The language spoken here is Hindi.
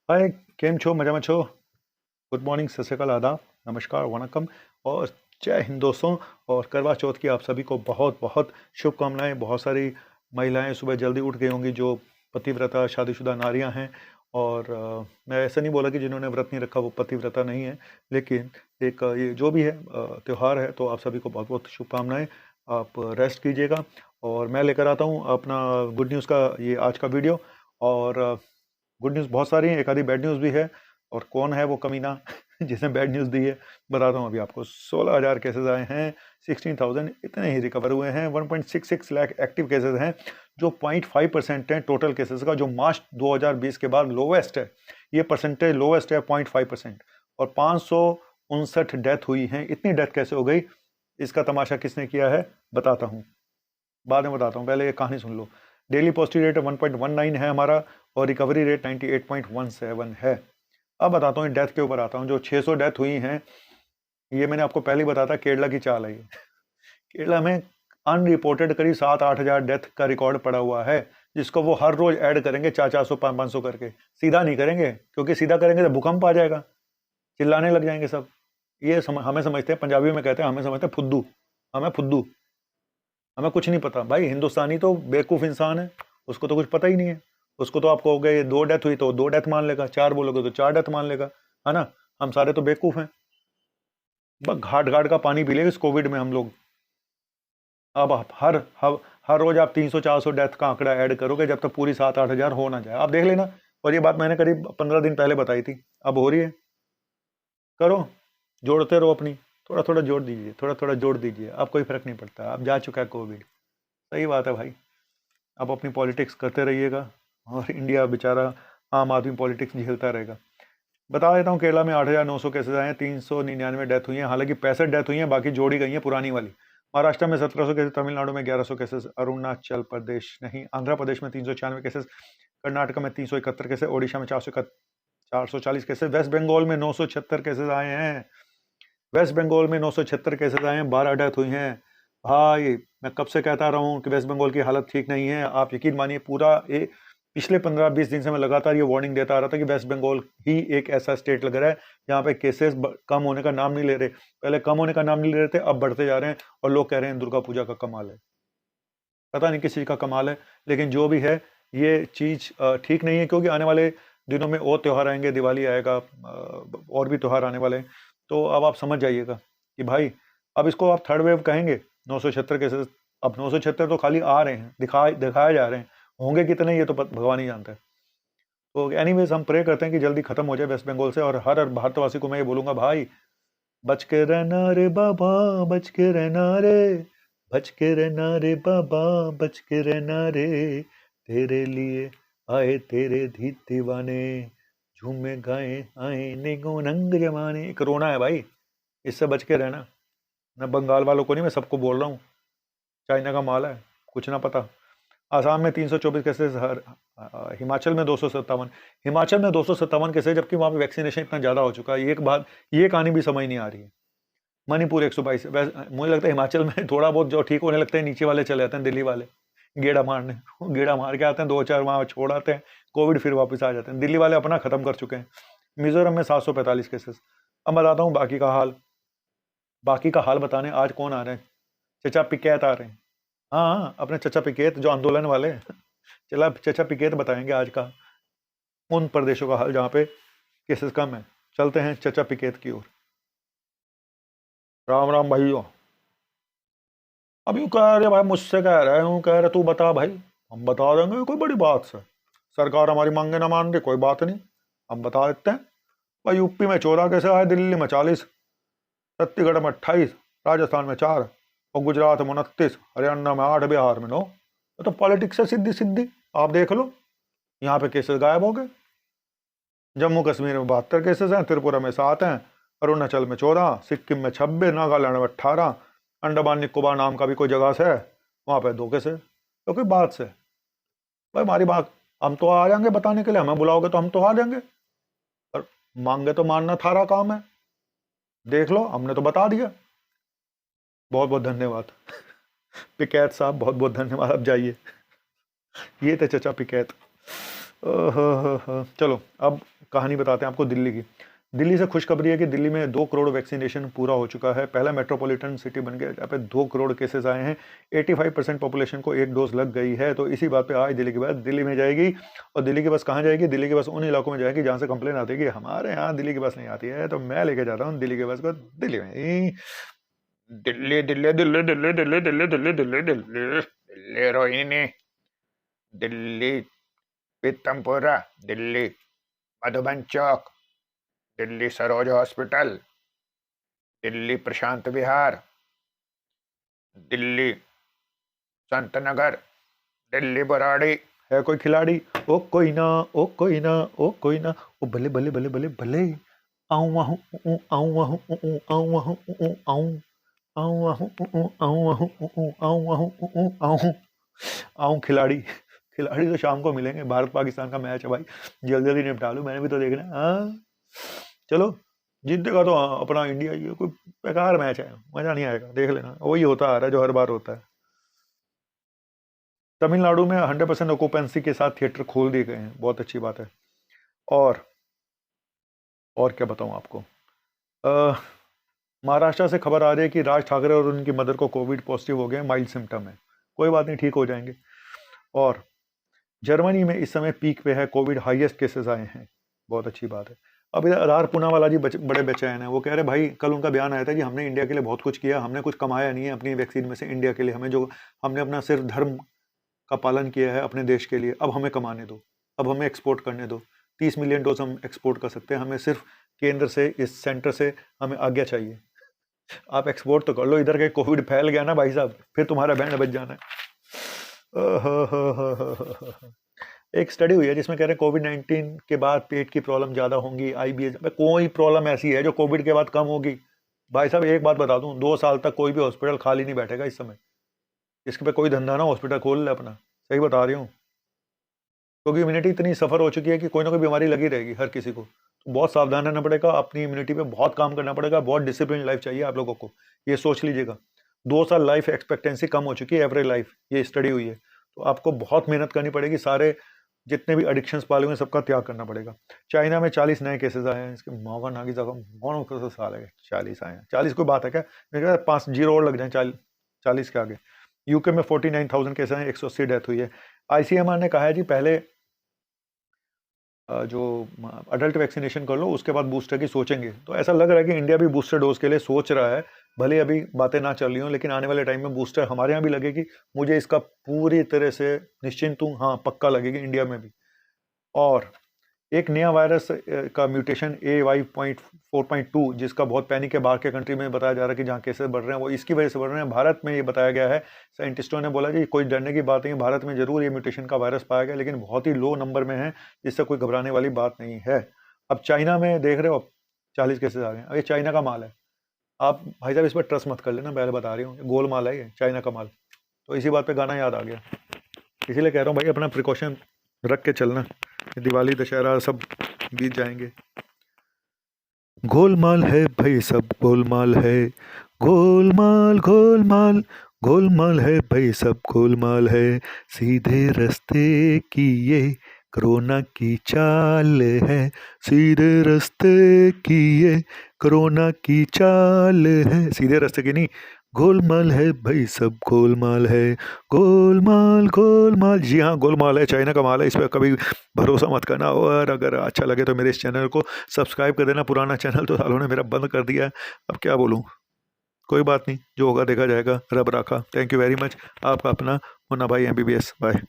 हाय, केम छो, मजाમાં છો? गुड मॉर्निंग, सत श्री अकाल, आदाब, नमस्कार, वणक्कम और जय हिंद दोस्तों। और करवा चौथ की आप सभी को बहुत बहुत शुभकामनाएं। बहुत सारी महिलाएं सुबह जल्दी उठ गई होंगी जो पतिव्रता शादीशुदा नारियां हैं। और मैं ऐसा नहीं बोला कि जिन्होंने व्रत नहीं रखा वो पतिव्रता नहीं है, लेकिन एक ये जो भी है त्यौहार है, तो आप सभी को बहुत बहुत शुभकामनाएं। आप रेस्ट कीजिएगा और मैं लेकर आता हूँ अपना गुड न्यूज़ का ये आज का वीडियो। और गुड न्यूज़ बहुत सारी हैं, एक आधी बैड न्यूज़ भी है। और कौन है वो कमीना जिसने बैड न्यूज़ दी है, बताता हूँ अभी आपको। 16,000 केसेस आए हैं, 16,000 इतने ही रिकवर हुए हैं, 1.66 लाख एक्टिव केसेस हैं, जो 0.5% है टोटल केसेस का, जो मार्च 2020 के बाद लोवेस्ट है। ये परसेंटेज लोवेस्ट है 0.5%। और 559 डेथ हुई हैं। इतनी डेथ कैसे हो गई, इसका तमाशा किसने किया है बताता हूँ, बाद में बताता हूँ, पहले ये कहानी सुन लो। डेली पॉजिटिव रेट 1.19 है हमारा और रिकवरी रेट 98.17 है। अब बताता हूँ डेथ के ऊपर आता हूँ। जो 600 डेथ हुई हैं, ये मैंने आपको पहले ही बताया था, केरला की चाल है ये। केरला में अनरिपोर्टेड करीब 7-8 हज़ार डेथ का रिकॉर्ड पड़ा हुआ है, जिसको वो हर रोज ऐड करेंगे 400-400 500 करके। सीधा नहीं करेंगे, क्योंकि सीधा करेंगे तो भूकंप आ जाएगा, चिल्लाने लग जाएंगे सब। ये हमें समझते हैं, पंजाबी में कहते हैं, हमें समझते हैं फुद्दू। हमें फुद्दू, हमें कुछ नहीं पता भाई। हिंदुस्तानी तो बेवकूफ़ इंसान है, उसको तो कुछ पता ही नहीं है। उसको तो आप कहोगे 2 डेथ हुई तो 2 डेथ मान लेगा, 4 बोलोगे तो 4 डेथ मान लेगा, है ना। हम सारे तो बेवकूफ़ हैं, बस घाट घाट का पानी पी लेंगे इस कोविड में हम लोग। अब आप हर रोज आप 300-400 डेथ का आंकड़ा ऐड करोगे जब तक पूरी 7-8 हज़ार हो ना जाए, आप देख लेना। और ये बात मैंने करीब 15 दिन पहले बताई थी, अब हो रही है। करो, जोड़ते रहो अपनी, थोड़ा थोड़ा जोड़ दीजिए, थोड़ा थोड़ा जोड़ दीजिए, अब कोई फर्क नहीं पड़ता, अब जा चुका है कोविड। सही बात है भाई, आप अपनी पॉलिटिक्स करते रहिएगा और इंडिया बेचारा आम आदमी पॉलिटिक्स झेलता रहेगा। बता देता हूँ, केरला में 8,900 केसेस आए हैं, 399 डेथ हुई हैं, हालांकि 65 डेथ हुई हैं, बाकी जोड़ी गई हैं पुरानी वाली। महाराष्ट्र में 1700 केसेस, तमिलनाडु में 1100 केसेस, अरुणाचल प्रदेश नहीं, आंध्र प्रदेश में 396 केसेस, कर्नाटक में 371 केसेस, ओडिशा में 440 केसेस, वेस्ट बंगाल में 976 केसेस आए हैं। वेस्ट बंगाल में 976 केसेस आए हैं, 12 डेथ हुई हैं। भाई मैं कब से कहता रहा हूँ कि वेस्ट बंगाल की हालत ठीक नहीं है। आप यकीन मानिए, पूरा पिछले 15-20 दिन से मैं लगातार ये वार्निंग देता आ रहा था कि वेस्ट बंगाल ही एक ऐसा स्टेट लग रहा है जहाँ पे केसेस कम होने का नाम नहीं ले रहे। पहले कम होने का नाम नहीं ले रहे थे, अब बढ़ते जा रहे हैं और लोग कह रहे हैं दुर्गा पूजा का कमाल है। पता नहीं किस चीज़ का कमाल है, लेकिन जो भी है ये चीज़ ठीक नहीं है, क्योंकि आने वाले दिनों में और त्यौहार आएंगे, दिवाली आएगा, और भी त्यौहार आने वाले हैं। तो अब आप समझ जाइएगा कि भाई अब इसको आप थर्ड वेव कहेंगे। 976 केसेस, अब 976 तो खाली आ रहे हैं, दिखाए जा रहे हैं, होंगे कितने ये तो भगवान ही जानता है। तो एनीवेज हम प्रे करते हैं कि जल्दी खत्म हो जाए वेस्ट बंगाल से। और हर भारतवासी को मैं ये बोलूँगा, भाई बच के रहना रे बाबा, बच के रहना रे, बच के रहना रे बाबा, बच के रहना रे, तेरे लिए आए तेरे दीवाने, झूमे गाए आए नेगो नंग जमाने। कोरोना है भाई, इससे बच के रहना। मैं बंगाल वालों को नहीं, मैं सबको बोल रहा हूँ, चाइना का माल है, कुछ ना पता। आसाम में 324 केसेस, हिमाचल में 257, हिमाचल में 257 केसेस, जबकि वहाँ पे वैक्सीनेशन इतना ज़्यादा हो चुका है। एक बात, ये कहानी भी समझ नहीं आ रही है। मणिपुर 122, मुझे लगता है हिमाचल में थोड़ा बहुत जो ठीक होने लगता है, नीचे वाले चले जाते हैं दिल्ली वाले गेड़ा मारने। गेड़ा मार के आते हैं, 2-4 वहाँ छोड़ आते हैं, कोविड फिर वापस आ जाते हैं। दिल्ली वाले अपना खत्म कर चुके हैं। मिजोरम में 745 केसेस। अब बताता हूँ बाकी का हाल। बाकी का हाल बताने आज कौन आ रहे हैं? चचा पिकैत आ रहे हैं। हाँ, अपने चचा पिकेत जो आंदोलन वाले चला, चचा पिकेत बताएंगे आज का उन प्रदेशों का हाल जहाँ पे केसेस कम है। चलते हैं चचा पिकेत की ओर। राम राम भाइयों। अब यूँ कह रहे भाई, मुझसे कह रहे हूँ, कह रहे तू बता भाई। हम बता देंगे, कोई बड़ी बात से। सरकार हमारी मांगे ना मान रही, कोई बात नहीं, हम बता देते हैं। भाई यूपी में 14 कैसे आए, दिल्ली में 40, छत्तीसगढ़ में 28, राजस्थान में 4 और गुजरात में 29, हरियाणा में 8, बिहार में 9। तो पॉलिटिक्स से सीधी सीधी आप देख लो, यहाँ पे केसेस गायब हो गए। जम्मू कश्मीर में 72 केसेस हैं, त्रिपुरा में 7 हैं, अरुणाचल में 14, सिक्किम में 26, नागालैंड में 18, अंडमान निकोबार नाम का भी कोई जगह से है, वहाँ पे 2 केसेस। तो कोई बात से भाई हमारी बात, हम तो आ जाएंगे बताने के लिए, हमें बुलाओगे तो हम तो आ जाएंगे, पर मांगे तो मानना थारा काम है। देख लो, हमने तो बता दिया। बहुत बहुत धन्यवाद पिकैत साहब, बहुत बहुत धन्यवाद। अब जाइए। ये थे चचा पिकैत। चलो अब कहानी बताते हैं आपको दिल्ली की। दिल्ली से खुशखबरी है कि दिल्ली में 2 करोड़ वैक्सीनेशन पूरा हो चुका है। पहला मेट्रोपॉलिटन सिटी बन गया जहाँ पे 2 करोड़ केसेस आए हैं। 85% पॉपुलेशन को 1 डोज लग गई है। तो इसी बात पे आज दिल्ली की बस दिल्ली में जाएगी। और दिल्ली की बस कहाँ जाएगी? दिल्ली की बस उन इलाकों में जाएगी जहाँ से कंप्लेन आती है कि हमारे यहाँ दिल्ली की बस नहीं आती है। तो मैं लेके जाता हूँ दिल्ली की बस को दिल्ली में। दिल्ली दिल्ली दिल्ली दिल्ली दिल्ली दिल्ली दिल्ली दिल्ली दिल्ली दिल्ली रोहिणी, दिल्ली पीतमपुरा, दिल्ली मधुबन चौक, दिल्ली सरोज हॉस्पिटल, दिल्ली प्रशांत विहार, दिल्ली संत नगर, दिल्ली बराड़ी। है कोई खिलाड़ी? ओ कोई ना, ओ कोई ना, ओ कोई ना, ओ भले भले भले भले भले, आऊं वहां आऊं वहां आऊं वहां आऊं आऊं वहां आऊं वहां आऊं वहां आऊं आऊं खिलाड़ी। खिलाड़ी तो शाम को मिलेंगे। भारत पाकिस्तान का मैच है भाई, जल्दी जल्दी निपटा लूं, मैंने भी तो देखना है। हाँ चलो, जीतेगा तो अपना इंडिया ही है। कोई बेकार मैच है, मजा नहीं आएगा, देख लेना। वही होता आ रहा है जो हर बार होता है। तमिलनाडु में 100% ऑक्यूपेंसी के साथ थिएटर खोल दिए गए हैं, बहुत अच्छी बात है। और क्या बताऊं आपको, महाराष्ट्र से खबर आ रही है कि राज ठाकरे और उनकी मदर को कोविड पॉजिटिव हो गए, माइल्ड सिम्टम है, कोई बात नहीं, ठीक हो जाएंगे। और जर्मनी में इस समय पीक पे है, कोविड हाईएस्ट केसेस आए हैं, बहुत अच्छी बात है। अब इधर आधार पूनावाला जी बड़े बेचैन हैं। वो कह रहे भाई, कल उनका बयान आया था कि हमने इंडिया के लिए बहुत कुछ किया, हमने कुछ कमाया नहीं है अपनी वैक्सीन में से इंडिया के लिए। हमें जो हमने अपना सिर्फ धर्म का पालन किया है अपने देश के लिए, अब हमें कमाने दो, अब हमें एक्सपोर्ट करने दो। 30 मिलियन डोज हम एक्सपोर्ट कर सकते हैं, हमें सिर्फ केंद्र से, इस सेंटर से हमें आज्ञा चाहिए। आप एक्सपोर्ट तो कर लो, इधर के कोविड फैल गया ना भाई साहब, फिर तुम्हारा बैंड बज जाना है। एक स्टडी हुई है जिसमें कह रहे हैं कोविड-19 के बाद पेट की प्रॉब्लम ज़्यादा होंगी, आईबीएस। कोई प्रॉब्लम ऐसी है जो कोविड के बाद कम होगी? भाई साहब एक बात बता दूं, 2 साल तक कोई भी हॉस्पिटल खाली नहीं बैठेगा इस समय। इसके पे कोई धंधा ना, हॉस्पिटल खोल ले अपना, सही बता रही हूँ। क्योंकि इम्यूनिटी इतनी सफ़र हो चुकी है कि कोई ना कोई बीमारी लगी रहेगी हर किसी को। तो बहुत सावधान रहना पड़ेगा, अपनी इम्यूनिटी पे बहुत काम करना पड़ेगा, बहुत डिसिप्लिन लाइफ चाहिए आप लोगों को, ये सोच लीजिएगा। 2 साल लाइफ एक्सपेक्टेंसी कम हो चुकी है, एवरेज लाइफ, ये स्टडी हुई है। तो आपको बहुत मेहनत करनी पड़ेगी, सारे जितने भी एडिक्शंस पाले हुए हैं सबका त्याग करना पड़ेगा। चाइना में 40 नए केसेस आए हैं, इसके मावा नागी जगह साल है 40 आए हैं। 40 कोई बात है क्या? मेरे ख्याल 5 जीरो और लग जाए 40 के आगे। यूके में 49,000 केस हैं, 180 डेथ हुई है। आईसीएमआर ने कहा है जी पहले जो अडल्ट वैक्सीनेशन कर लो, उसके बाद बूस्टर की सोचेंगे। तो ऐसा लग रहा है कि इंडिया भी बूस्टर डोज के लिए सोच रहा है। भले अभी बातें ना चल रही हों, लेकिन आने वाले टाइम में बूस्टर हमारे यहाँ भी लगेगी। मुझे इसका पूरी तरह से निश्चिंत हूँ, हाँ पक्का लगेगी इंडिया में भी। और एक नया वायरस का म्यूटेशन AY.4.2, जिसका बहुत पैनिक है बाहर के कंट्री में, बताया जा रहा है कि जहाँ केसेस बढ़ रहे हैं वो इसकी वजह से बढ़ रहे हैं। भारत में ये बताया गया है, साइंटिस्टों ने बोला जी कोई डरने की बात नहीं है, भारत में जरूर ये म्यूटेशन का वायरस पाया गया, लेकिन बहुत ही लो नंबर में है, जिससे कोई घबराने वाली बात नहीं है। अब चाइना में देख रहे हो 40 केसेस आ गए। अब ये चाइना का माल है, आप भाई साहब इस पर ट्रस्ट मत कर लेना, पहले बता रही हूँ, गोल माल है ये, चाइना का माल। तो इसी बात पर गाना याद आ गया, इसीलिए कह रहा हूँ भाई अपना प्रिकॉशन रख के चलना, दिवाली दशहरा सब बीत जाएंगे। गोलमाल है भाई सब, गोलमाल है, गोलमाल गोलमाल गोलमाल है भाई सब, गोलमाल है। सीधे रास्ते की ये कोरोना की चाल है, सीधे रास्ते की ये कोरोना की चाल है। सीधे रास्ते की नहीं, गोलमाल है भाई सब, गोलमाल है, गोलमाल गोलमाल। जी हाँ गोलमाल है, चाइना का माल है, इस पर कभी भरोसा मत करना। और अगर अच्छा लगे तो मेरे इस चैनल को सब्सक्राइब कर देना। पुराना चैनल तो सालों ने मेरा बंद कर दिया है, अब क्या बोलूँ, कोई बात नहीं, जो होगा देखा जाएगा, रब राखा। थैंक यू वेरी मच, आपका अपना मुन्ना भाई MBBS। बाय।